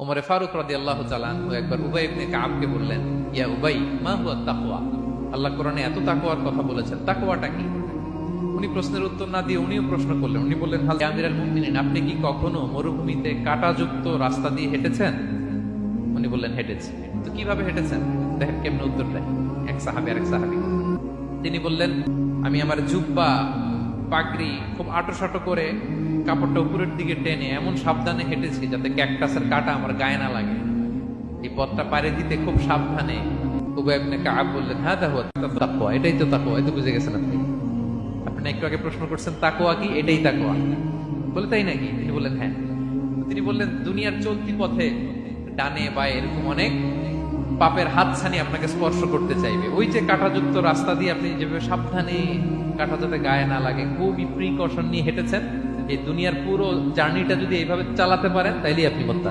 ওমরে ফারুক রাদিয়াল্লাহু তাআলা আনহু একবার উবাই ইবনে কাবকে বললেন, ইয়া উবাই, মা হুয়া তাকওয়া? আল্লাহ কোরআনে এত তাকওয়ার কথা বলেছেন, তাকওয়াটা কি? উনি প্রশ্নের উত্তর না দিয়ে উনিও প্রশ্ন করলেন। উনি বললেন, হাল আমিরুল মুমিনিন, আপনি কি কখনো মরুভূমিতে কাঁটাযুক্ত রাস্তা দিয়ে হেঁটেছেন? উনি বললেন, হেঁটেছি। তো কিভাবে হেঁটেছেন? দেখেন কেমনে উত্তর দেয় এক সাহাবী আরেক সাহাবী। তিনি বললেন, আমি আমার জুব্বা পাগড়ি খুব আঁটো করে কাপড়টা উপরের দিকে টেনে এমন সাবধানে হেঁটেছি যাতে ক্যাকটাসের কাঁটা আমার গায়ে না লাগে। এই পথটা পাড়ি দিতে খুব সাবধানে। উবাই ইবনে কাব বললেন, হ্যাঁ হুয়া তাকওয়া, এটাই তো তাকওয়া। এই তো বুঝে গেছেন আপনি। আপনি একটু আগে প্রশ্ন করছেন তাকওয়া কি, এটাই তাকওয়া। বলে, তাই নাকি? তিনি বললেন, হ্যাঁ। তিনি বললেন, দুনিয়ার চলতি পথে ডানে বায়ে এরকম অনেক পাপের হাতছানি আপনাকে স্পর্শ করতে চাইবে। ওই যে কাঁটাযুক্ত রাস্তা দিয়ে আপনি যেভাবে সাবধানে কাঁটা যাতে গায়ে না লাগে খুবই প্রিকশন নিয়ে হেঁটেছেন, এই দুনিয়ার পুরো জার্নিটা যদি এইভাবে চালাতে পারেন তাইলেই আপনি মোত্তাকি।